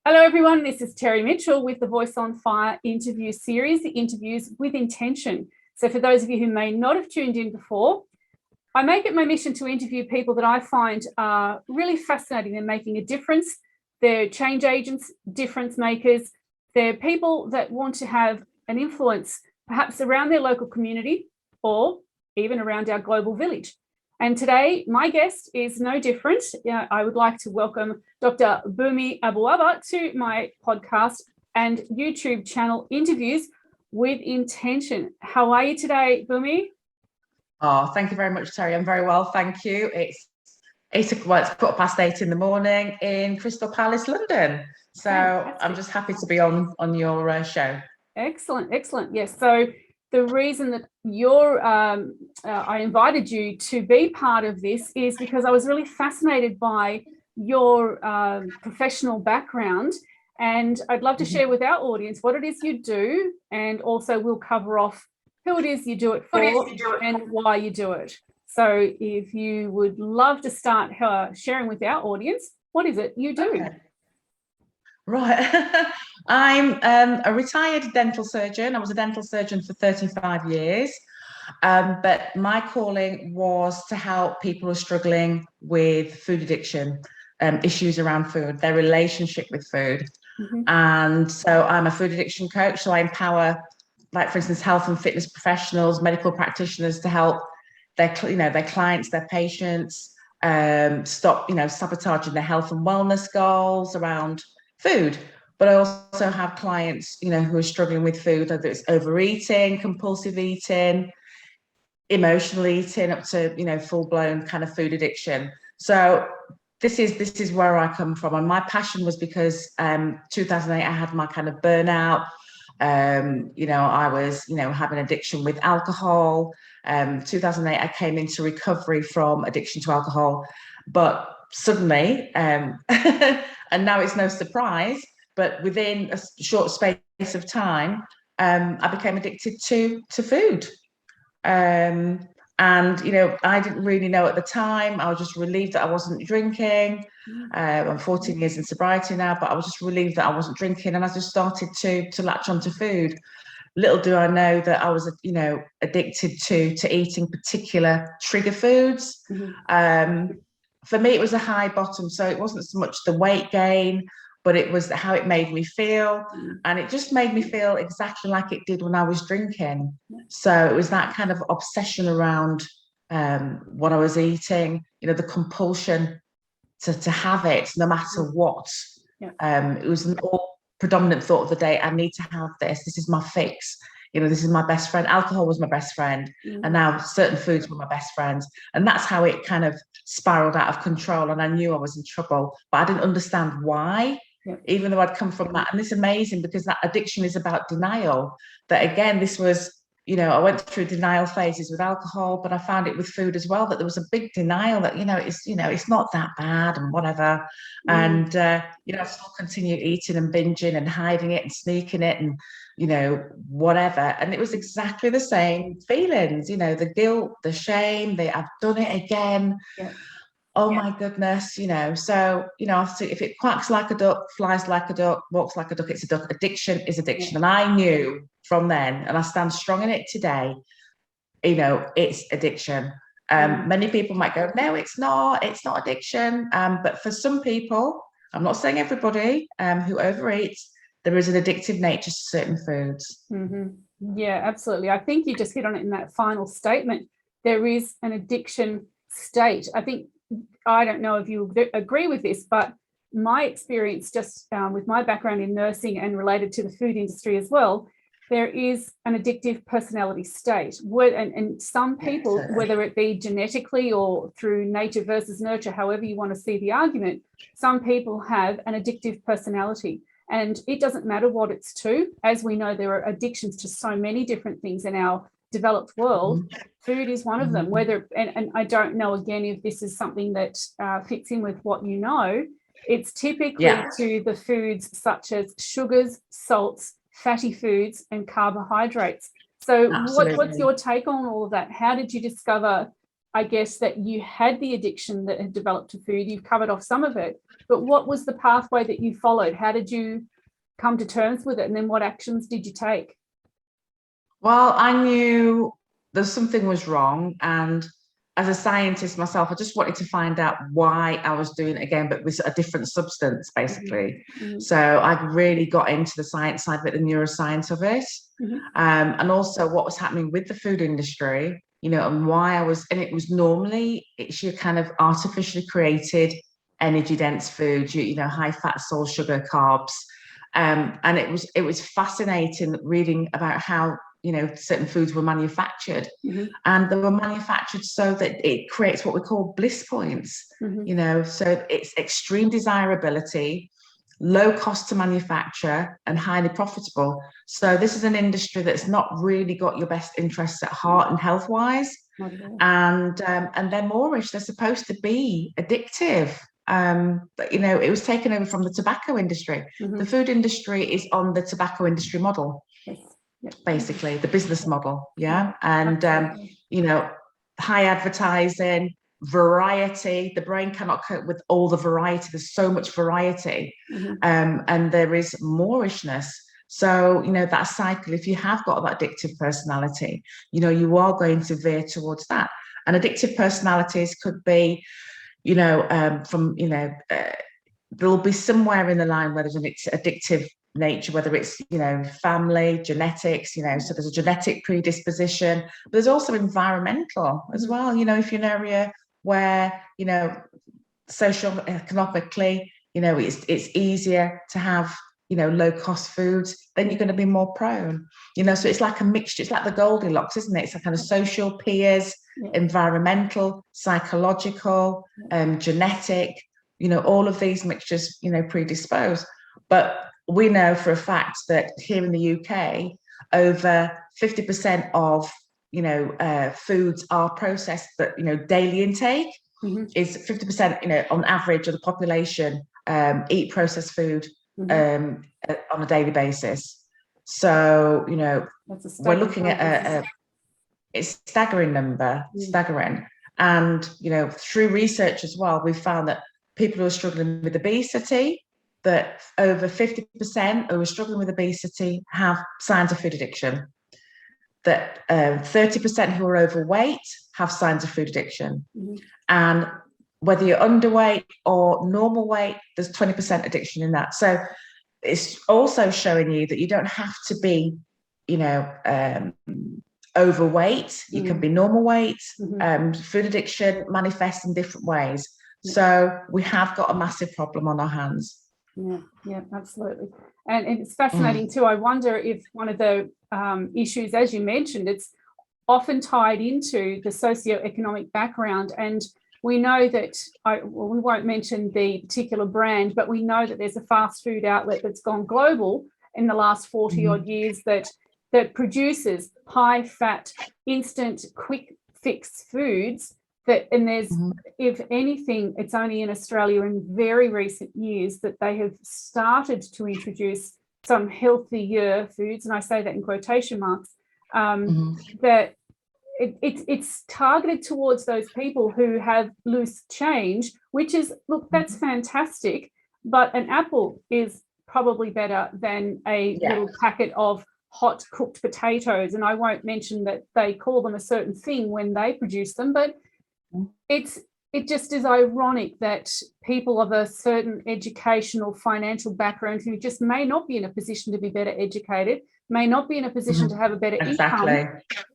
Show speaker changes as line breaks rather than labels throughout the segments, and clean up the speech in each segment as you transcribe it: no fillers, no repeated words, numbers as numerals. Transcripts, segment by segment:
Hello, everyone. This is Terry Mitchell with the Voice on Fire interview series, the Interviews with Intention. So for those of you who may not have tuned in before, I make it my mission to interview people that I find are really fascinating. They're making a difference. They're change agents, difference makers. They're people that want to have an influence, perhaps around their local community or even around our global village. And today, my guest is no different. I would like to welcome Dr Bunmi Aboaba to my podcast and YouTube channel, Interviews with Intention. How are you today, Bunmi?
Oh, thank you very much, Terry. I'm very well, thank you. It's 8:15 in the morning in Crystal Palace, London. So
Fantastic.
I'm just happy to be on your show.
Excellent, excellent. Yes. So the reason that I invited you to be part of this is because I was really fascinated by your professional background, and I'd love to share with our audience what it is you do, and also we'll cover off who it is you do it for and why you do it. So if you would love to start sharing with our audience, what is it you do?
Okay. Right. I'm a retired dental surgeon. I was a dental surgeon for 35 years. But my calling was to help people who are struggling with food addiction, issues around food, their relationship with food.
Mm-hmm.
And so I'm a food addiction coach. So I empower, like, for instance, health and fitness professionals, medical practitioners to help their clients, their patients, stop, sabotaging their health and wellness goals around food. But I also have clients, who are struggling with food, whether it's overeating, compulsive eating, emotional eating, up to, full-blown kind of food addiction. So this is where I come from. And my passion was because 2008 I had my kind of burnout. I was, having addiction with alcohol. 2008 I came into recovery from addiction to alcohol, but suddenly, and now it's no surprise, but within a short space of time, I became addicted to food. And I didn't really know at the time. I was just relieved that I wasn't drinking. I'm 14 years in sobriety now, but I was just relieved that I wasn't drinking, and I just started to latch onto food. Little do I know that I was, addicted to eating particular trigger foods.
Mm-hmm.
For me, it was a high bottom, so it wasn't so much the weight gain, but it was how it made me feel. And it just made me feel exactly like it did when I was drinking. So it was that kind of obsession around what I was eating, the compulsion to have it no matter what. It was an all predominant thought of the day. I need to have this. This is my fix. This is my best friend. Alcohol was my best friend. And now certain foods were my best friends. And that's how it kind of spiraled out of control. And I knew I was in trouble, but I didn't understand why. Even though I'd come from that. And it's amazing because that addiction is about denial. That again, this was, I went through denial phases with alcohol, but I found it with food as well, that there was a big denial that, it's not that bad and whatever. And, I still continued eating and binging and hiding it and sneaking it and, whatever. And it was exactly the same feelings, the guilt, the shame, I've done it again. Oh my goodness, so, if it quacks like a duck, flies like a duck, walks like a duck, it's a duck. Addiction is addiction. And I knew from then, and I stand strong in it today, it's addiction. Many people might go, no, it's not addiction. But for some people, I'm not saying everybody, who overeats, there is an addictive nature to certain foods.
Mm-hmm. Yeah, absolutely. I think you just hit on it in that final statement. There is an addiction state. I don't know if you agree with this, but my experience just with my background in nursing and related to the food industry as well, there is an addictive personality state. And some people, whether it be genetically or through nature versus nurture, however you want to see the argument, some people have an addictive personality. And it doesn't matter what it's to. As we know, there are addictions to so many different things in our developed world. Food is one of them. And I don't know, again, if this is something that fits in with what you know. It's typically to the foods such as sugars, salts, fatty foods, and carbohydrates. So what's your take on all of that? How did you discover I guess, that you had the addiction that had developed to food. You've covered off some of it, but what was the pathway that you followed? How did you come to terms with it? And then what actions did you take?
Well, I knew that something was wrong. And as a scientist myself, I just wanted to find out why I was doing it again, but with a different substance, basically.
Mm-hmm.
So I really got into the science side of it, the neuroscience of it,
Mm-hmm.
and also what was happening with the food industry, and why it was normally, it's your kind of artificially created, energy dense food, high fat, salt, sugar, carbs. And it was fascinating reading about how certain foods were manufactured,
Mm-hmm.
and they were manufactured so that it creates what we call bliss points.
Mm-hmm.
So it's extreme desirability, low cost to manufacture, and highly profitable. So this is an industry that's not really got your best interests at heart and health wise, and they're Moorish. They're supposed to be addictive. But it was taken over from the tobacco industry.
Mm-hmm.
The food industry is on the tobacco industry model.
Yes. Yep.
Basically the business model. And high advertising, variety. The brain cannot cope with all the variety. There's so much variety.
Mm-hmm.
And there is Moorishness. So that cycle, if you have got that addictive personality, you are going to veer towards that. And addictive personalities could be there'll be somewhere in the line where there's an addictive nature, whether it's family, genetics, so there's a genetic predisposition, but there's also environmental as well. If you're in an area where social economically it's easier to have low cost foods, then you're going to be more prone. So it's like a mixture. It's like the Goldilocks, isn't it? It's a kind of social, peers, environmental, psychological, genetic, all of these mixtures predispose. But we know for a fact that here in the UK, over 50% of foods are processed, but daily intake is 50%, on average of the population eat processed food on a daily basis. So we're looking at it's a staggering number, staggering. And through research as well, we've found that people who are struggling with obesity, that over 50% who are struggling with obesity have signs of food addiction. That 30% who are overweight have signs of food addiction. And whether you're underweight or normal weight, there's 20% addiction in that. So it's also showing you that you don't have to be, overweight. You can be normal weight. Food addiction manifests in different ways. So we have got a massive problem on our hands.
Yeah, absolutely. And it's fascinating too. I wonder if one of the issues, as you mentioned, it's often tied into the socioeconomic background. And we know that, we won't mention the particular brand, but we know that there's a fast food outlet that's gone global in the last 40 odd years that produces high fat, instant, quick fix foods. And there's, if anything, it's only in Australia in very recent years that they have started to introduce some healthier foods, and I say that in quotation marks, that it's targeted towards those people who have loose change, which is, look, that's fantastic, but an apple is probably better than a little packet of hot cooked potatoes. And I won't mention that they call them a certain thing when they produce them, but it just is ironic that people of a certain educational, financial background who just may not be in a position to be better educated, may not be in a position to have a better income,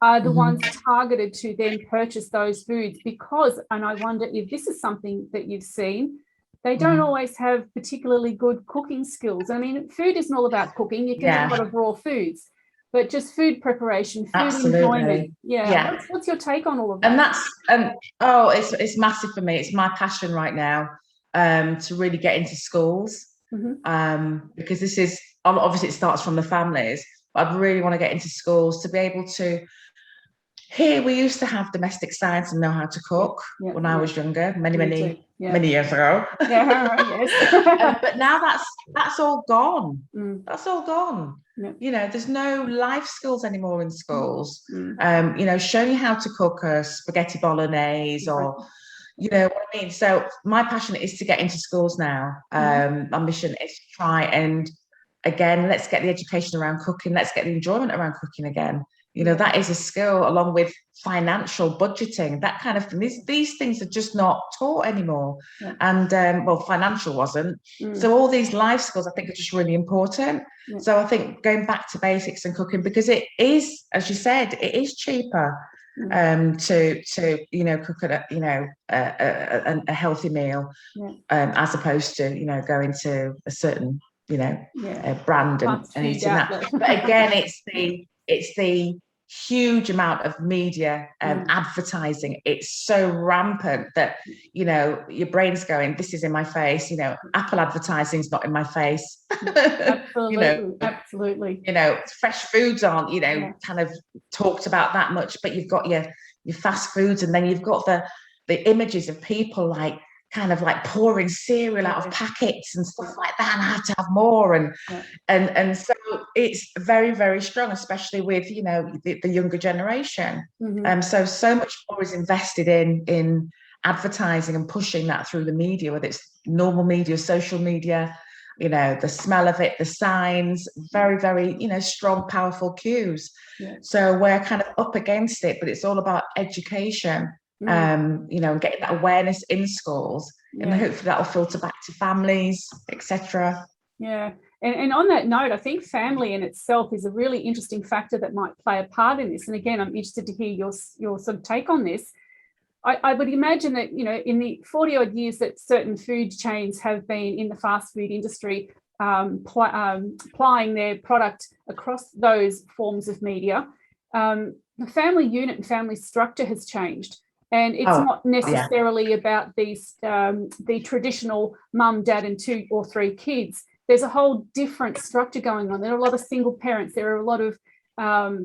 are the ones targeted to then purchase those foods because, and I wonder if this is something that you've seen, they don't always have particularly good cooking skills. I mean, food isn't all about cooking. You can have a lot of raw foods, but just food preparation, food enjoyment. What's your take on all of that?
And that's it's massive for me. It's my passion right now, to really get into schools, because this is obviously it starts from the families, but I really want to get into schools to be able to Here we used to have domestic science and know how to cook when I was younger, many years ago.
Yes.
But now that's all gone. That's all gone. You know, there's no life skills anymore in schools. You know, showing you how to cook a spaghetti bolognese or, you know what I mean? So my passion is to get into schools now. My mission is to try and, again, let's get the education around cooking. Let's get the enjoyment around cooking again. You know, that is a skill, along with financial budgeting, that kind of thing. These things are just not taught anymore. And, well, financial wasn't. So all these life skills, I think, are just really important. So I think going back to basics and cooking, because it is, as you said, it is cheaper to you know, cook a healthy meal as opposed to, you know, going to a certain, you know, brand and eating that. But again, it's the huge amount of media advertising. It's so rampant that, you know, your brain's going, this is in my face. You know, Apple advertising is not in my face.
Absolutely. Absolutely.
You know, fresh foods aren't, you know, kind of talked about that much, but you've got your fast foods, and then you've got the images of people like kind of like pouring cereal out of packets and stuff like that, and I have to have more, and so it's very, very strong, especially with, you know, the younger generation. So much more is invested in advertising and pushing that through the media, whether it's normal media, social media, you know, the smell of it, the signs, very, very, you know, strong, powerful cues. So we're kind of up against it, but it's all about education. You know, and getting that awareness in schools, and hopefully that'll filter back to families, etc.
And on that note, I think family in itself is a really interesting factor that might play a part in this. And again, I'm interested to hear your sort of take on this. I would imagine that, you know, in the 40 odd years that certain food chains have been in the fast food industry, plying their product across those forms of media, the family unit and family structure has changed. And it's not necessarily about these the traditional mum, dad, and 2 or 3 kids. There's a whole different structure going on. There are a lot of single parents. There are a lot of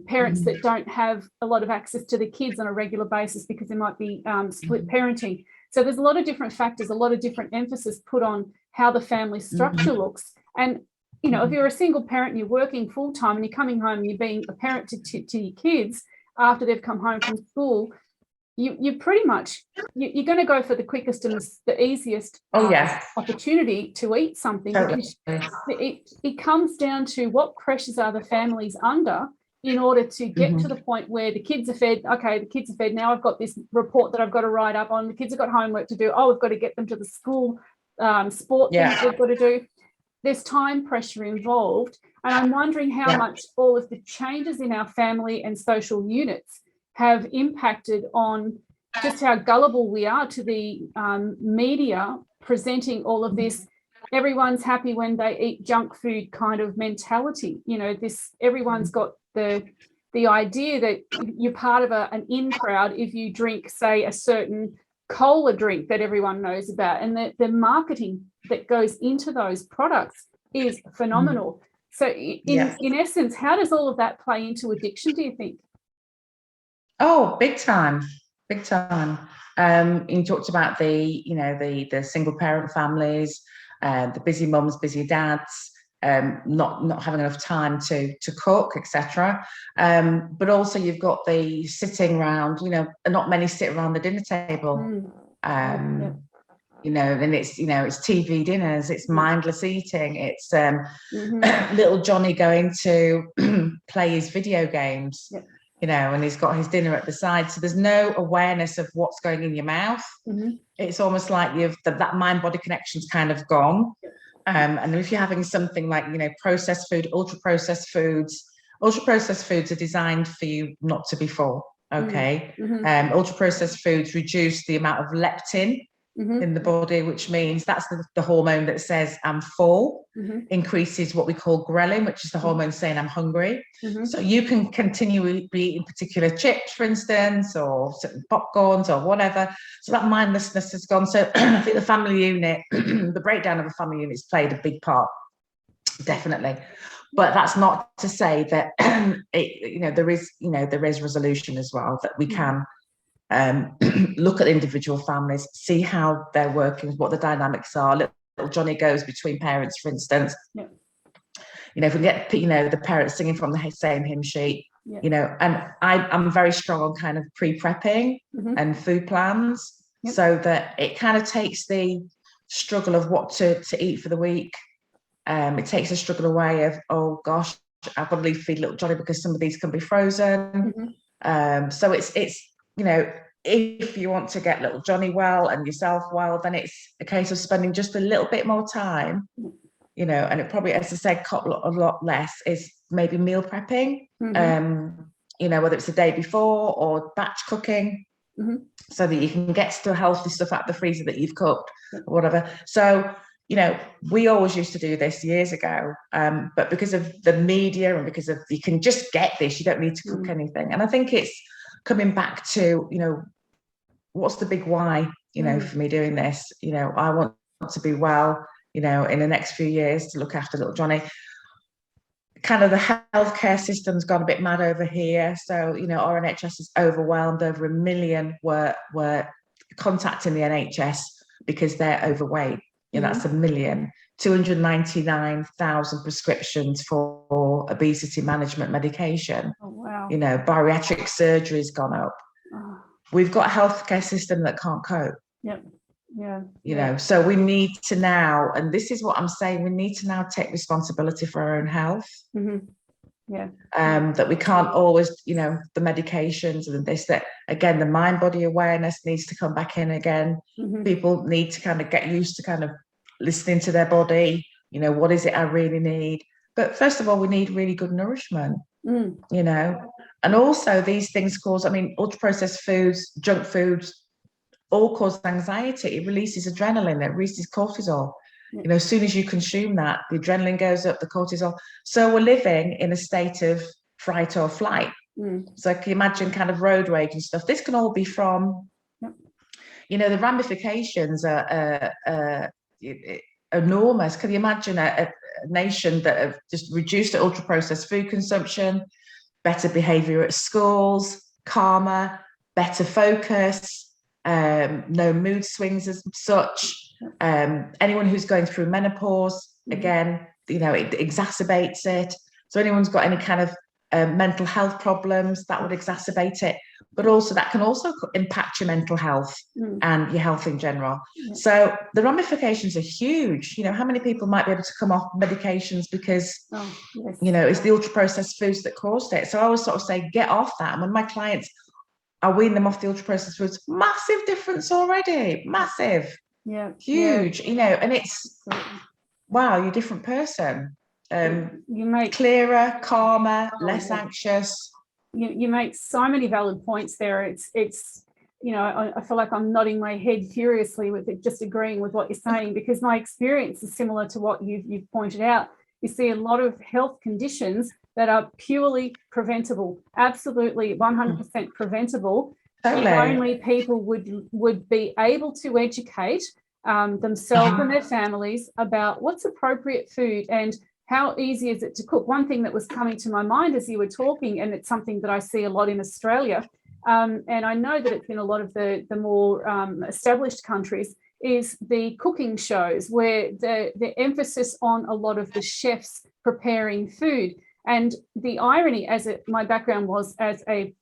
parents that don't have a lot of access to the kids on a regular basis because there might be split parenting. So there's a lot of different factors, a lot of different emphasis put on how the family structure looks. And, you know, if you're a single parent and you're working full time and you're coming home and you're being a parent to your kids after they've come home from school, you pretty much, you're going to go for the quickest and the easiest opportunity to eat something. Because it comes down to what pressures are the families under in order to get to the point where the kids are fed. Okay, the kids are fed. Now I've got this report that I've got to write up on. The kids have got homework to do. Oh, we've got to get them to the school sport things we've got to do. There's time pressure involved. And I'm wondering how much all of the changes in our family and social units have impacted on just how gullible we are to the media presenting all of this. Everyone's happy when they eat junk food kind of mentality. You know, everyone's got the idea that you're part of an in crowd if you drink, say, a certain cola drink that everyone knows about, and the marketing that goes into those products is phenomenal. So in essence, how does all of that play into addiction, do you think?
Oh, big time. You talked about the single parent families, the busy mums, busy dads, not having enough time to cook, etc. But also you've got the sitting around, you know, not many sit around the dinner table. You know, and it's TV dinners, it's mindless eating, it's little Johnny going to play his video games. You know, and he's got his dinner at the side. So there's no awareness of what's going in your mouth. It's almost like that mind-body connection's kind of gone. And if you're having something like, you know, processed food, ultra-processed foods are designed for you not to be full, okay? Ultra-processed foods reduce the amount of leptin in the body, which means that's the hormone that says I'm full, increases what we call ghrelin, which is the hormone saying I'm hungry. So you can continue eating particular chips, for instance, or certain popcorns or whatever. So that mindlessness has gone. So I think the family unit, the breakdown of a family unit has played a big part, definitely. But that's not to say that there is resolution as well, that we can look at individual families, see how they're working, what the dynamics are. Little Johnny goes between parents, for instance.
Yeah.
If we get the parents singing from the same hymn sheet,
yeah.
And I'm very strong on kind of pre-prepping and food plans, so that it kind of takes the struggle of what to eat for the week. It takes the struggle away of, oh gosh, I've got to leave feed little Johnny because some of these can be frozen. So it's if you want to get little Johnny well and yourself well, then it's a case of spending just a little bit more time, and it probably, as I said, a lot less is maybe meal prepping, whether it's the day before or batch cooking, so that you can get still healthy stuff out of the freezer that you've cooked or whatever. So, we always used to do this years ago, but because of the media and because of you can just get this, you don't need to cook anything. And I think it's coming back to, what's the big why, for me doing this? I want to be well, in the next few years, to look after little Johnny. Kind of the healthcare system's gone a bit mad over here. So, our NHS is overwhelmed. Over 1 million were contacting the NHS because they're overweight. That's 1 million. 299,000 prescriptions for obesity management medication.
Oh, wow.
Bariatric surgery's gone up. Oh. We've got a healthcare system that can't cope.
Yep. Yeah.
So we need to now, and this is what I'm saying, we need to now take responsibility for our own health.
Yeah.
That we can't always, the medications and this, that, again, the mind-body awareness needs to come back in again. People need to kind of get used to kind of listening to their body, what is it I really need? But first of all, we need really good nourishment, and also these things cause, ultra-processed foods, junk foods, all cause anxiety. It releases adrenaline, it releases cortisol. As soon as you consume that, the adrenaline goes up, the cortisol. So we're living in a state of fright or flight. So can you imagine kind of road rage and stuff? This can all be from, the ramifications are enormous. Can you imagine a nation that have just reduced the ultra-processed food consumption, better behaviour at schools, calmer, better focus, no mood swings as such. Anyone who's going through menopause, again, it exacerbates it. So anyone's got any kind of mental health problems, that would exacerbate it. But also that can also impact your mental health and your health in general. So the ramifications are huge. How many people might be able to come off medications because, it's the ultra-processed foods that caused it. So I always sort of say, get off that. And when my clients, I wean them off the ultra-processed foods, massive difference already, massive.
Yeah,
huge. And it's wow, you're a different person. You make clearer, calmer, less anxious.
You make so many valid points there. It's I feel like I'm nodding my head furiously with it, just agreeing with what you're saying, because my experience is similar to what you've pointed out. You see a lot of health conditions that are purely preventable, absolutely 100% preventable. Totally. If only people would be able to educate themselves and their families about what's appropriate food and how easy is it to cook. One thing that was coming to my mind as you were talking, and it's something that I see a lot in Australia, and I know that it's in a lot of the more established countries, is the cooking shows where the emphasis on a lot of the chefs preparing food. And the irony, my background was as a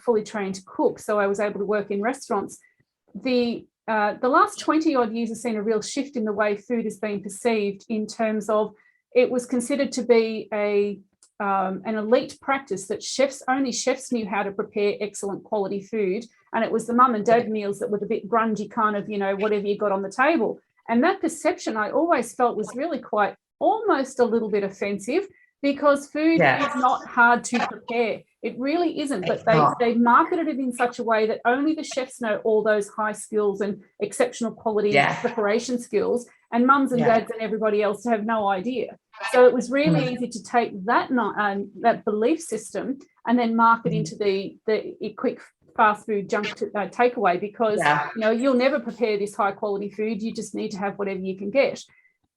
fully trained cook, so I was able to work in restaurants. The last 20 odd years have seen a real shift in the way food is being perceived, in terms of it was considered to be an elite practice that only chefs knew how to prepare excellent quality food. And it was the mum and dad meals that were the bit grungy kind of, whatever you got on the table. And that perception I always felt was really quite almost a little bit offensive, because food is not hard to prepare. It really isn't, but they marketed it in such a way that only the chefs know all those high skills and exceptional quality preparation skills, and mums and dads and everybody else have no idea. So it was really easy to take that belief system and then market into the quick fast food junk takeaway, because you'll never prepare this high quality food. You just need to have whatever you can get.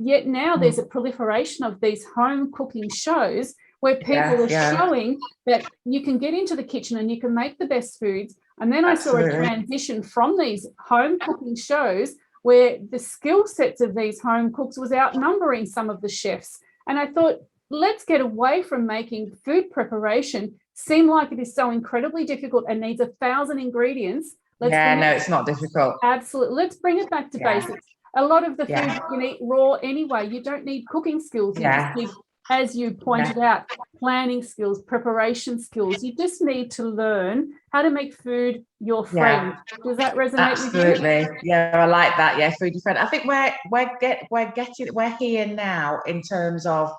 Yet now there's a proliferation of these home cooking shows where people are showing that you can get into the kitchen and you can make the best foods. And then I saw a transition from these home cooking shows where the skill sets of these home cooks was outnumbering some of the chefs. And I thought, let's get away from making food preparation seem like it is so incredibly difficult and needs 1,000 ingredients.
It's not difficult.
Absolutely. Let's bring it back to basics. A lot of the food you can eat raw anyway. You don't need cooking skills. You just need, as you pointed out, planning skills, preparation skills. You just need to learn how to make food your friend. Does that resonate with you?
Absolutely. Yeah, I like that. Yeah, food your friend. I think we're here now in terms of,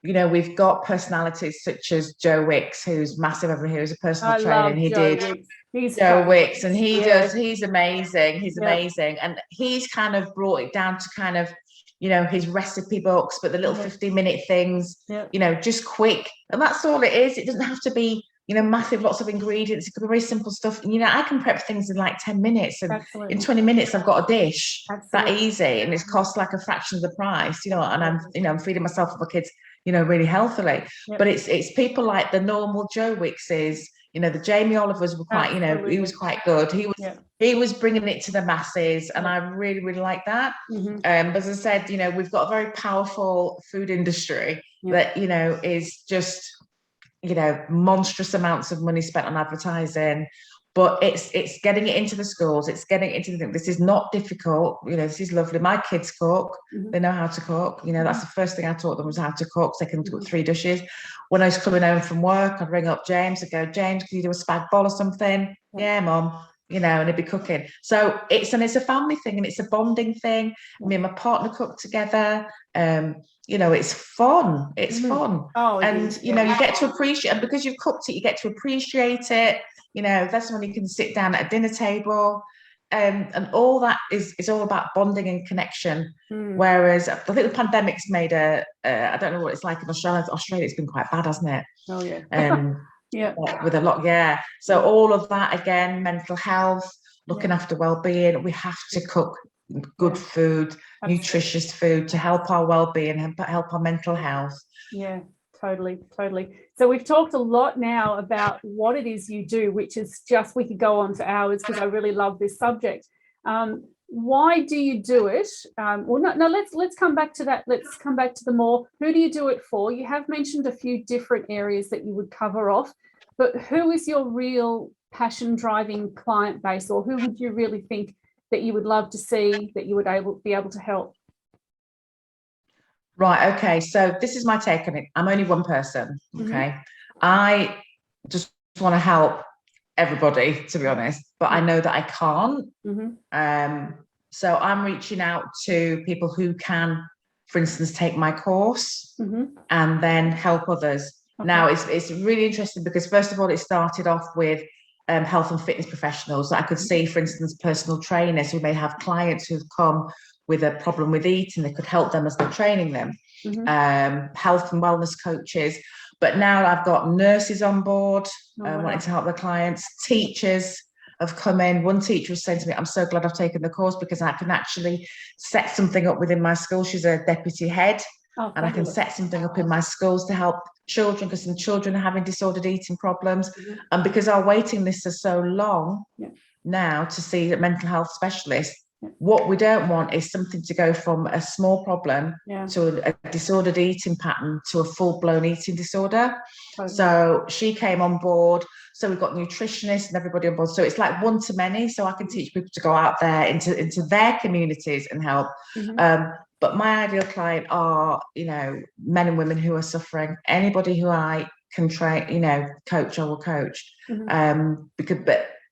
you know, we've got personalities such as Joe Wicks, who's massive over here, who's a personal trainer, and Joe Wicks, and he's amazing. He's amazing. And he's kind of brought it down to kind of, you know, his recipe books, but the little 15-minute things, you know, just quick. And that's all it is. It doesn't have to be, you know, massive, lots of ingredients. It could be very simple stuff. And, you know, I can prep things in like 10 minutes and in 20 minutes, I've got a dish that easy, and it's cost like a fraction of the price, you know, and I'm feeding myself and my kids, you know, really healthily. But it's people like the normal Joe Wickses, you know, the Jamie Olivers were quite, you know, he was quite good. He was bringing it to the masses, and I really, really like that. As I said, you know, we've got a very powerful food industry that, you know, is just, you know, monstrous amounts of money spent on advertising. But it's getting it into the schools. It's getting it into the thing. This is not difficult. You know, this is lovely. My kids cook. They know how to cook. You know, that's the first thing I taught them was how to cook. So they can cook 3 dishes. When I was coming home from work, I'd ring up James. I'd go, James, can you do a spag bol or something? Yeah, Mum. You know, and he'd be cooking. So it's a family thing, and it's a bonding thing. Me and my partner cook together. You know, it's fun. It's fun. And, you know, you get to appreciate, and because you've cooked it, you get to appreciate it. You know, that's when you can sit down at a dinner table, and all that is all about bonding and connection. Whereas I think the pandemic's made I don't know what it's like in Australia. Australia's been quite bad, hasn't it?
Oh yeah.
With a lot, So all of that, again, mental health, looking after well-being. We have to cook good food, nutritious food to help our well-being and help our mental health.
Yeah. Totally. So we've talked a lot now about what it is you do, which is just, we could go on for hours because I really love this subject. Why do you do it? Let's come back to that. Let's come back to the more, who do you do it for? You have mentioned a few different areas that you would cover off, but who is your real passion driving client base, or who would you really think that you would love to see that you would be able to help?
Right, okay, so this is my take on it. I'm only one person, okay? I just want to help everybody, to be honest, but I know that I can't. So I'm reaching out to people who can, for instance, take my course and then help others. Now, it's really interesting because, first of all, it started off with health and fitness professionals. I could see, for instance, personal trainers who may have clients who've come with a problem with eating. They could help them as they're training them. Health and wellness coaches. But now I've got nurses on board wanting to help their clients. Teachers have come in. One teacher was saying to me, I'm so glad I've taken the course because I can actually set something up within my school. She's a deputy head. And I can set something up in my schools to help children, because some children are having disordered eating problems. And because our waiting lists are so long now to see a mental health specialist, what we don't want is something to go from a small problem to a disordered eating pattern to a full-blown eating disorder. So she came on board. So we've got nutritionists and everybody on board. So it's like one to many. So I can teach people to go out there into their communities and help. But my ideal client are, you know, men and women who are suffering. Anybody who I can train, you know, coach, I will coach.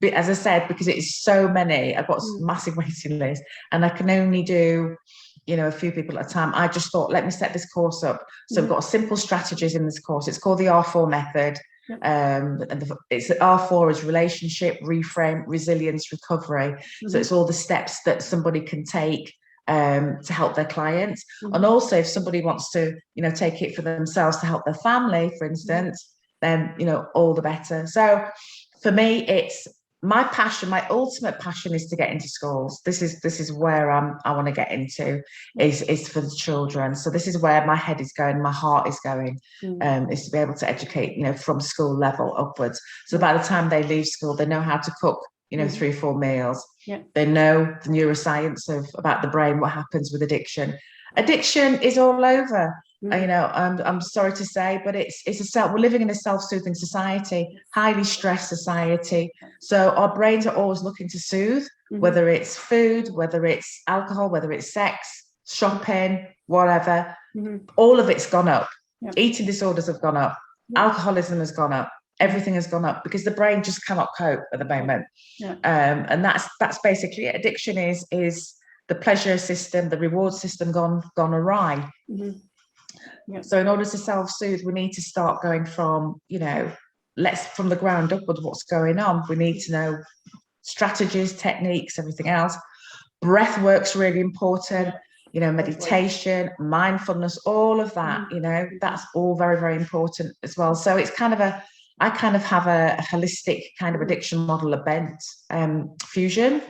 But as I said, because it's so many, I've got a massive waiting list, and I can only do, you know, a few people at a time. I just thought, let me set this course up. So we've got simple strategies in this course. It's called the R4 method. It's R4 is relationship, reframe, resilience, recovery. So it's all the steps that somebody can take to help their clients. And also, if somebody wants to, you know, take it for themselves to help their family, for instance, then, you know, all the better. So for me, it's my passion, my ultimate passion is to get into schools. This is where I want to get into, is for the children. So this is where my head is going, my heart is going, is to be able to educate, you know, from school level upwards. So by the time they leave school, they know how to cook, you know, 3-4 meals. They know the neuroscience about the brain, what happens with addiction. Addiction is all over. You know, I'm sorry to say, but we're living in a self-soothing society, highly stressed society. So our brains are always looking to soothe, whether it's food, whether it's alcohol, whether it's sex, shopping, whatever. All of it's gone up. Eating disorders have gone up. Alcoholism has gone up. Everything has gone up because the brain just cannot cope at the moment. And that's basically it. Addiction is the pleasure system, the reward system gone awry. So in order to self-soothe, we need to start going from, you know, from the ground upwards, what's going on. We need to know strategies, techniques, everything else. Breath work's really important, you know, meditation, mindfulness, all of that, you know, that's all very, very important as well. So it's I kind of have a holistic kind of addiction model, a bent fusion,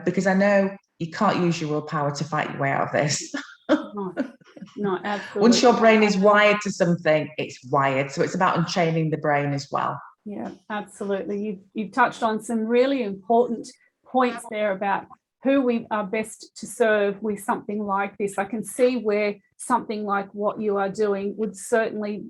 because I know you can't use your willpower to fight your way out of this.
No, absolutely.
Once your brain is wired to something, it's wired. So it's about unchaining the brain as well.
Yeah, absolutely. You've touched on some really important points there about who we are best to serve with something like this. I can see where something like what you are doing would certainly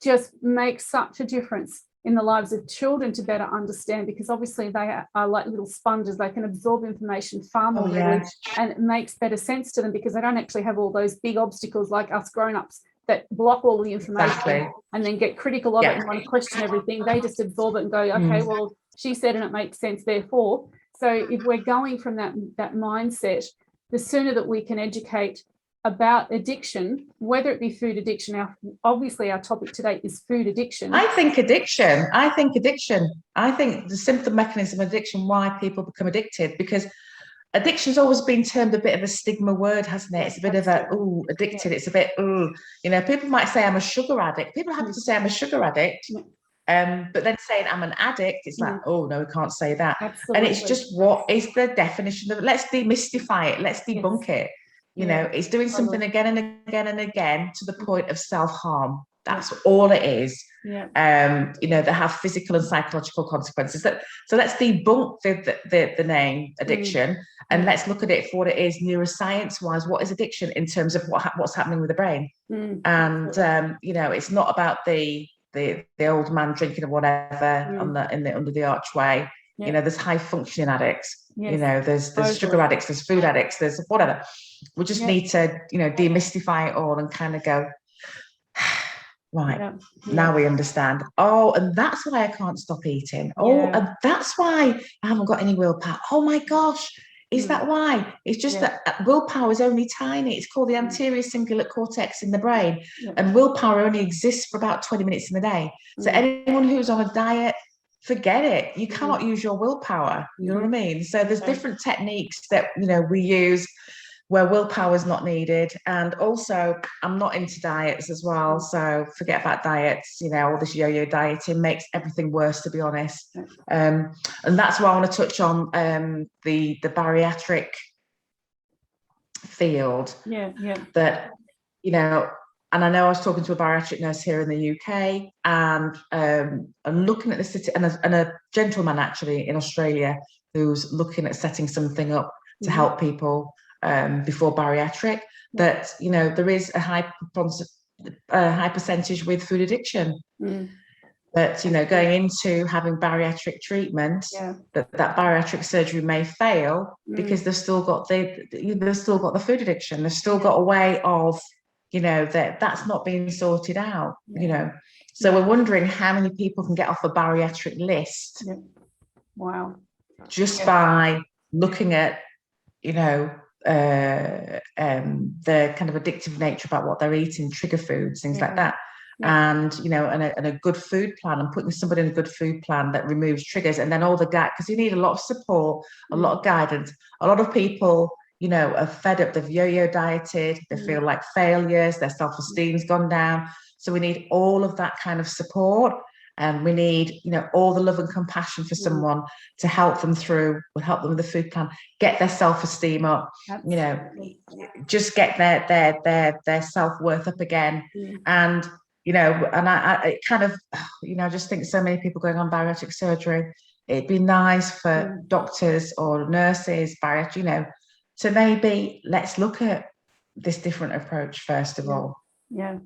just make such a difference in the lives of children to better understand, because obviously they are like little sponges. They can absorb information far more readily, and it makes better sense to them because they don't actually have all those big obstacles like us grown-ups that block all the information and then get critical of it and want to question everything. They just absorb it and go, okay, well, she said and it makes sense, therefore. So if we're going from that mindset, the sooner that we can educate about addiction, whether it be food addiction. Obviously our topic today is food addiction.
I think the symptom mechanism of addiction, why people become addicted, because addiction's always been termed a bit of a stigma word, hasn't it? It's a bit of a, addicted. It's a bit, you know, people might say I'm a sugar addict. People have to say I'm a sugar addict. But then saying I'm an addict, it's like, oh no, we can't say that. And it's just, what is the definition of it? Let's demystify it. Let's debunk it. You know, it's doing something again and again and again to the point of self-harm. That's all it is. You know, that have physical and psychological consequences. So let's debunk the name addiction, and let's look at it for what it is neuroscience-wise. What is addiction in terms of what's happening with the brain? And you know, it's not about the old man drinking or whatever under the archway. You know, there's high functioning addicts. You know, there's sugar addicts, there's food addicts, there's whatever. We just need to, you know, demystify it all and kind of go, right, now we understand. Oh, and that's why I can't stop eating. Oh, and that's why I haven't got any willpower. Oh my gosh, is that why? It's just that willpower is only tiny. It's called the anterior cingulate cortex in the brain. And willpower only exists for about 20 minutes in the day. So anyone who's on a diet, forget it. You cannot use your willpower. You know what I mean? So there's different techniques that, you know, we use where willpower is not needed. And also, I'm not into diets as well. So forget about diets. You know, all this yo-yo dieting makes everything worse, to be honest. And that's why I want to touch on the bariatric field. That, you know, and I know I was talking to a bariatric nurse here in the UK, and I'm looking at the city, and a gentleman actually in Australia who's looking at setting something up to help people before bariatric. That, you know, there is a high percentage with food addiction. That, you know, going into having bariatric treatment, that bariatric surgery may fail because they've still got the food addiction. They've still got a way of, you know, that's not being sorted out. You know, so we're wondering how many people can get off a bariatric list.
Wow.
Just by looking at, you know, the kind of addictive nature about what they're eating, trigger foods, things like that. And, you know, and a good food plan, and putting somebody in a good food plan that removes triggers, and then all the because you need a lot of support, a lot of guidance. A lot of people, you know, are fed up, they've yo-yo dieted, they feel like failures, their self-esteem's gone down. So we need all of that kind of support. and we need, you know, all the love and compassion for someone to help them through, will help them with the food plan, get their self-esteem up, you know, just get their self-worth up again. And, you know, and I kind of, you know, I just think so many people going on bariatric surgery, it'd be nice for doctors or nurses, bariatric, you know, to maybe let's look at this different approach first of all.
Yeah,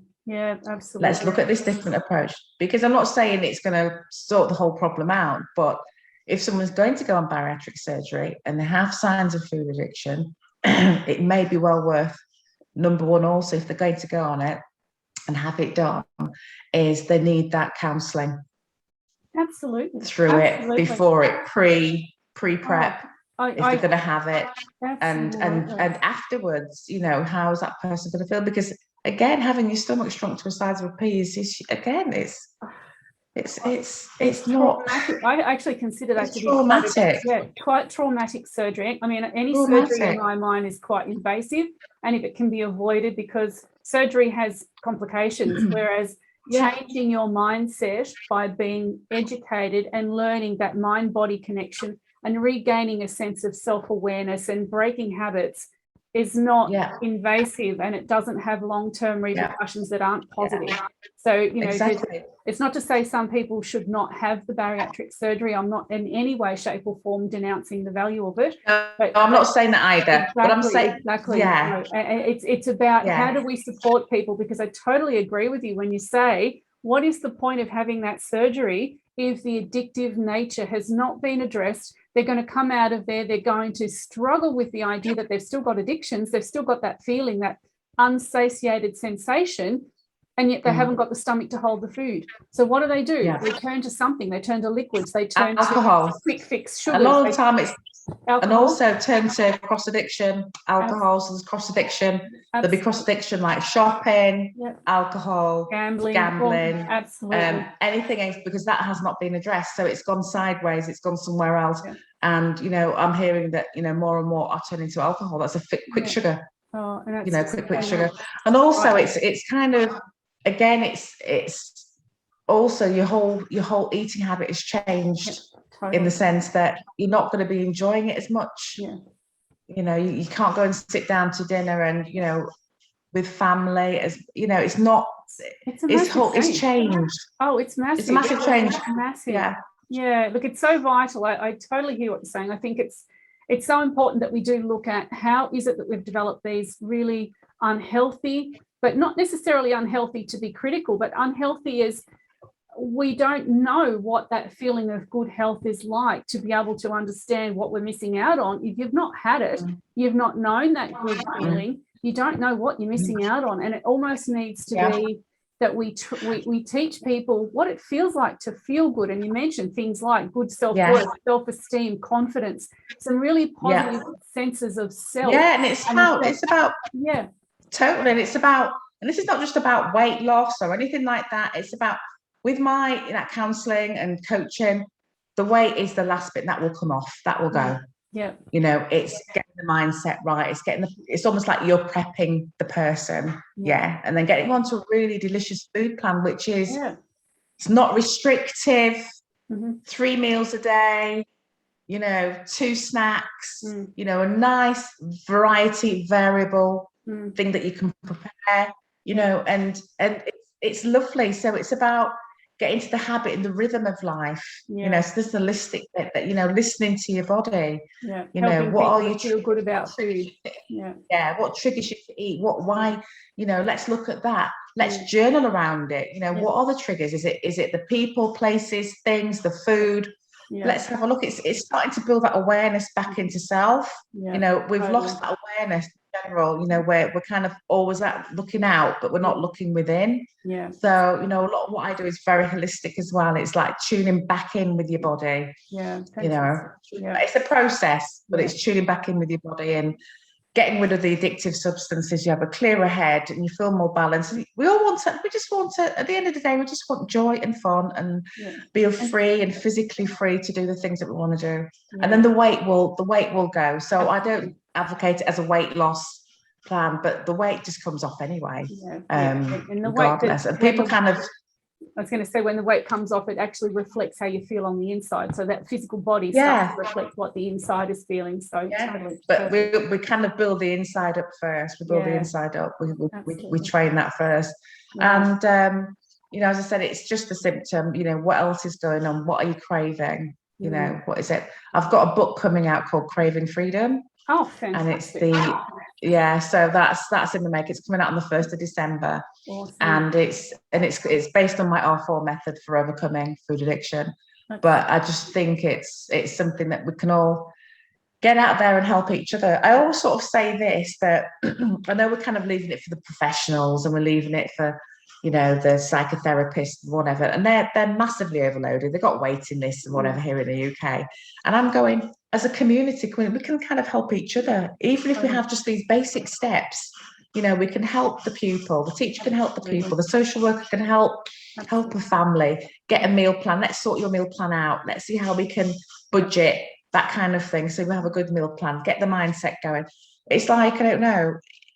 absolutely.
Let's look at this different approach, because I'm not saying it's going to sort the whole problem out, but if someone's going to go on bariatric surgery and they have signs of food addiction, it may be well worth, number one, also, if they're going to go on it and have it done, is they need that counselling.
Absolutely.
Through it, before it, pre-prep. If they're going to have it, and afterwards, you know, how is that person going to feel? Because again, having your stomach shrunk to the size of a pea is again, it's not.
Traumatic. I actually consider that to be
traumatic.
Quite traumatic surgery. I mean, any surgery in my mind is quite invasive, and if it can be avoided, because surgery has complications, whereas changing your mindset by being educated and learning that mind-body connection and regaining a sense of self-awareness and breaking habits is not invasive, and it doesn't have long-term repercussions that aren't positive. So, you know, it's not to say some people should not have the bariatric surgery. I'm not in any way, shape or form denouncing the value of it.
But I'm not saying that either. But I'm saying,
it's about how do we support people, because I totally agree with you when you say, what is the point of having that surgery if the addictive nature has not been addressed? They're going to come out of there, they're going to struggle with the idea that they've still got addictions, they've still got that feeling, that unsatiated sensation, and yet they haven't got the stomach to hold the food. So what do? They turn to something, they turn to liquids, they turn
alcohol,
to quick fix sugars.
A lot of the time it's
alcohol.
And also turn to cross addiction, alcohol, so there's cross addiction. There'll be cross addiction like shopping, alcohol, gambling,
absolutely.
Anything else, because that has not been addressed. So it's gone sideways, it's gone somewhere else. And, you know, I'm hearing that, you know, more and more are turning to alcohol. That's a quick sugar, you know, quick sugar. And also it's kind of, again, it's also your whole eating habit has changed. In the sense that you're not going to be enjoying it as much. You know, you can't go and sit down to dinner and, you know, with family, as you know, it's not. It's changed.
Oh, it's massive.
It's a massive change.
Massive. Yeah. Look, it's so vital. I totally hear what you're saying. I think it's so important that we do look at how is it that we've developed these really unhealthy, but not necessarily unhealthy to be critical, but unhealthy as we don't know what that feeling of good health is like, to be able to understand what we're missing out on. If you've not had it, you've not known that good feeling, you don't know what you're missing out on. And it almost needs to be that we teach people what it feels like to feel good. And you mentioned things like good self-worth, self-esteem, confidence, some really positive senses of self.
And it's about totally. And it's about, and this is not just about weight loss or anything like that. It's about, with my counselling and coaching, the weight is the last bit that will come off, that will go. You know, it's getting the mindset right. It's almost like you're prepping the person. And then getting onto a really delicious food plan, which is, it's not restrictive, 3 meals a day, you know, 2 snacks, you know, a nice variety, variable thing that you can prepare, you know, and it's lovely. So it's about get into the habit and the rhythm of life. You know, so there's the holistic bit that, you know, listening to your body. You know, what are you
feel good about food?
What triggers you to eat? Why? You know, let's look at that. Let's journal around it. You know, what are the triggers? Is it the people, places, things, the food? Let's have a look. It's starting to build that awareness back into self. You know, we've lost that awareness in general. You know, we're kind of always looking out, but we're not looking within. So, you know, a lot of what I do is very holistic as well. It's like tuning back in with your body. You know, it's a process, but it's tuning back in with your body and getting rid of the addictive substances. You have a clearer head and you feel more balanced. We just want to, at the end of the day, we just want joy and fun and be free and physically free to do the things that we want to do. And then the weight will go. So I don't advocate it as a weight loss plan, but the weight just comes off anyway.
And the
regardless. And people kind of,
I was going to say, when the weight comes off, it actually reflects how you feel on the inside. So that physical body starts to reflect what the inside is feeling. So totally.
But we kind of build the inside up first. We build the inside up. We train that first. Yeah. And you know, as I said, it's just a symptom. You know, what else is going on? What are you craving? You know, what is it? I've got a book coming out called Craving Freedom.
Oh, fantastic.
And it's so that's in the make. It's coming out on the 1st of December. Awesome. And it's based on my R4 method for overcoming food addiction. Okay. But I just think it's something that we can all get out there and help each other. I always sort of say this, that I know we're kind of leaving it for the professionals and we're leaving it for, you know, the psychotherapists, whatever, and they're massively overloaded. They've got waiting lists and whatever here in the UK. And I'm going, as a community, we can kind of help each other, even if we have just these basic steps. You know, we can help the pupil, the teacher can help the pupil, the social worker can help a family, get a meal plan. Let's sort your meal plan out. Let's see how we can budget, that kind of thing. So we have a good meal plan, get the mindset going. It's like, I don't know,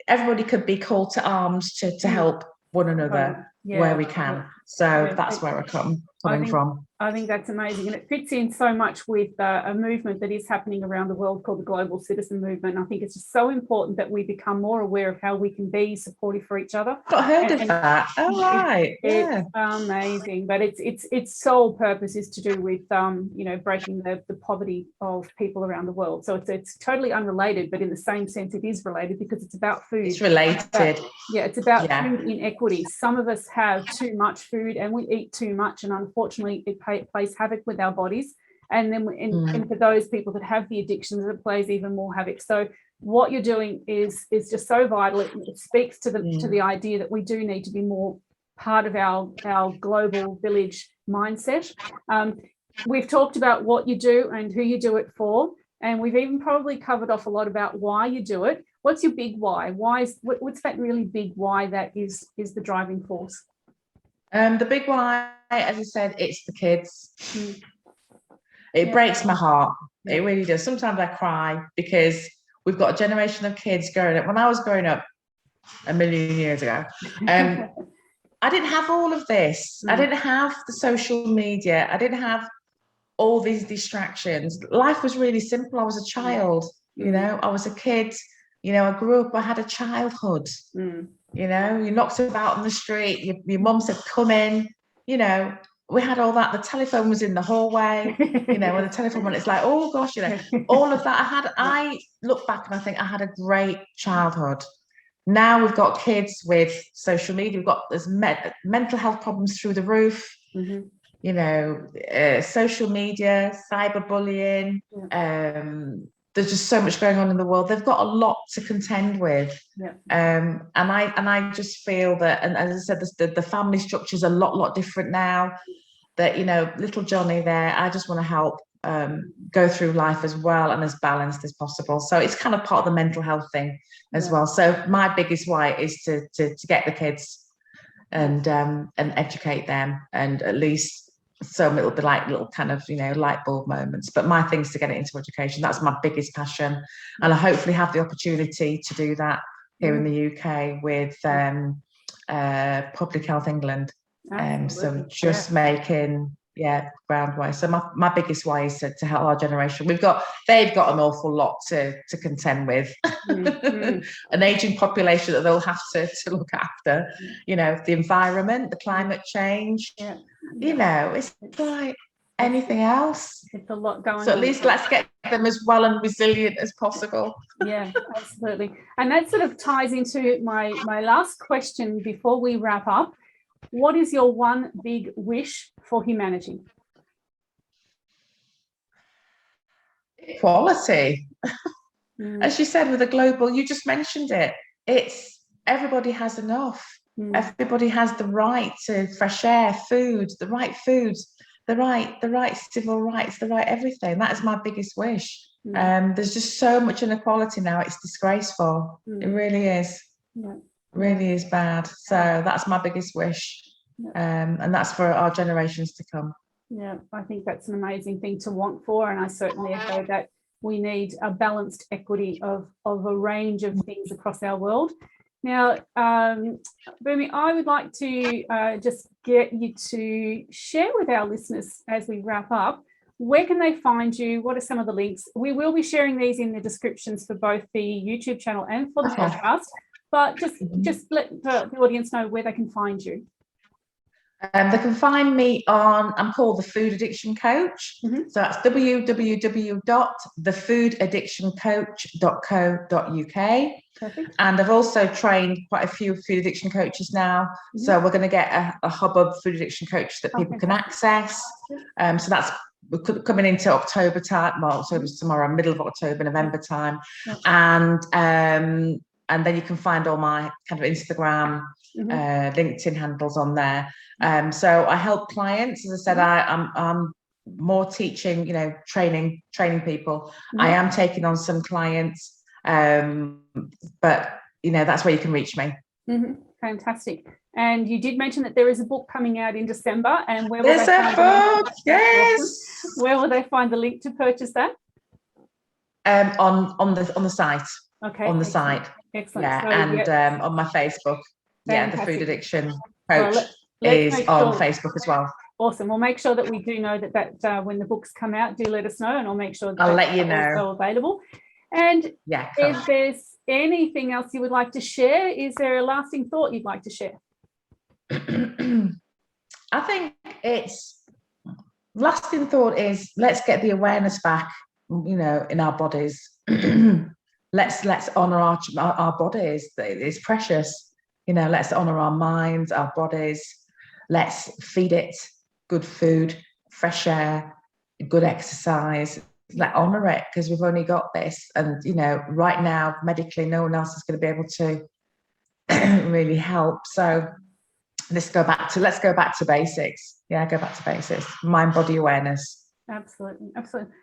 everybody could be called to arms to help one another where we can. So that's where we're coming from.
I think that's amazing, and it fits in so much with a movement that is happening around the world called the Global Citizen Movement. And I think it's just so important that we become more aware of how we can be supportive for each other.
I've heard of that. Oh, right.
It's amazing, but its sole purpose is to do with you know, breaking the poverty of people around the world. So it's totally unrelated, but in the same sense it is related, because it's about food.
It's related.
It's about food inequity. Some of us have too much food and we eat too much, and unfortunately it plays havoc with our bodies. And then and for those people that have the addictions, it plays even more havoc. So what you're doing is just so vital. It speaks to the idea that we do need to be more part of our global village mindset. We've talked about what you do and who you do it for, and we've even probably covered off a lot about why you do it. What's your big why? What's that really big why that is the driving force?
The big why, as I said, it's the kids. It breaks my heart. It really does. Sometimes I cry because we've got a generation of kids growing up. When I was growing up a million years ago, I didn't have all of this. I didn't have the social media. I didn't have all these distractions. Life was really simple. I was a child, you know, I was a kid. You know, I grew up, I had a childhood. You know, you knocked about on the street, your mum said, come in, you know, we had all that. The telephone was in the hallway, you know, when the telephone went, it's like, oh gosh, you know, all of that. I look back and I think I had a great childhood. Now we've got kids with social media, there's mental health problems through the roof, you know, social media, cyberbullying, there's just so much going on in the world. They've got a lot to contend with. And I just feel that, and as I said, the family structure is a lot different now. That, you know, little Johnny there, I just want to help go through life as well and as balanced as possible. So it's kind of part of the mental health thing as well. So my biggest why is to get the kids and educate them, and at least some it'll be like little kind of, you know, light bulb moments. But my thing is to get it into education. That's my biggest passion, and I hopefully have the opportunity to do that here in the UK with Public Health England. So just making ground why. So my biggest why is to help our generation. They've got an awful lot to contend with. An aging population that they'll have to look after, you know, the environment, the climate change, you know, it's like anything else.
It's a lot going on.
So at least let's get them as well and resilient as possible.
Yeah, absolutely. And that sort of ties into my last question before we wrap up. What is your one big wish for humanity?
Equality. As you said, with the global, you just mentioned it. It's everybody has enough. Everybody has the right to fresh air, food, the right foods, the right civil rights, the right everything. That is my biggest wish. There's just so much inequality now. It's disgraceful. It really is. Really is bad. So that's my biggest wish. And that's for our generations to come.
Yeah, I think that's an amazing thing to want for, and I certainly echo that. We need a balanced equity of a range of things across our world. Now, Bunmi, I would like to just get you to share with our listeners as we wrap up, where can they find you? What are some of the links? We will be sharing these in the descriptions for both the YouTube channel and for the podcast, but just let the audience know where they can find you.
They can find me on, I'm called the Food Addiction Coach. So that's www.thefoodiddictioncoach.co.uk.
Perfect.
And I've also trained quite a few food addiction coaches now. So we're going to get a hub of food addiction coaches that people can access. So that's coming into October time. Well, October's tomorrow, middle of October, November time. And then you can find all my kind of Instagram, LinkedIn handles on there. So I help clients. As I said, I'm more teaching, training people. I am taking on some clients, but that's where you can reach me.
Fantastic. And you did mention that there is a book coming out in December, and where will
There's a book, yes.
Where will they find the link to purchase that?
On the site.
Okay.
On the site.
Excellent.
Yeah,
so,
and on my Facebook. Yeah, the Food Addiction Coach
is
on Facebook as well.
Awesome. We'll make sure that we do know that when the books come out, do let us know, and I'll make sure that
I'll let you know.
Also available. And if there's anything else you would like to share, is there a lasting thought you'd like to share?
I think lasting thought is, let's get the awareness back, in our bodies. Let's honor our bodies. It's precious. Let's honor our minds, our bodies. Let's feed it good food, fresh air, good exercise. Let's honor it, because we've only got this. And, right now, medically, no one else is going to be able to really help. So let's go back to basics. Yeah, go back to basics. Mind, body awareness.
Absolutely.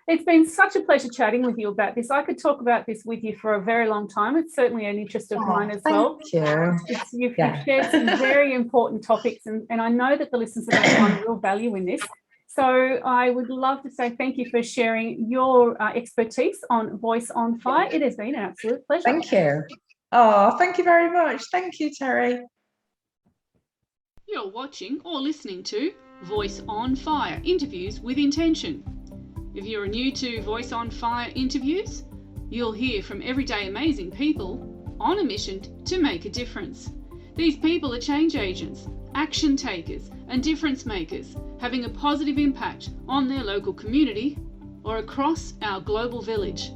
It's been such a pleasure chatting with you about this. I could talk about this with you for a very long time. It's certainly an interest of mine as well.
Thank you.
You've shared some very important topics, and I know that the listeners are going to find real value in this. So I would love to say thank you for sharing your expertise on Voice on Fire. It has been an absolute pleasure.
Thank you. Oh, thank you very much. Thank you, Terry.
You're watching or listening to Voice on Fire Interviews with Intention. If you're new to Voice on Fire interviews, you'll hear from everyday amazing people on a mission to make a difference. These people are change agents, action takers, and difference makers, having a positive impact on their local community or across our global village.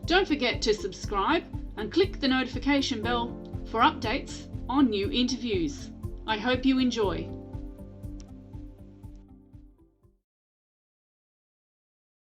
Don't forget to subscribe and click the notification bell for updates on new interviews. I hope you enjoy.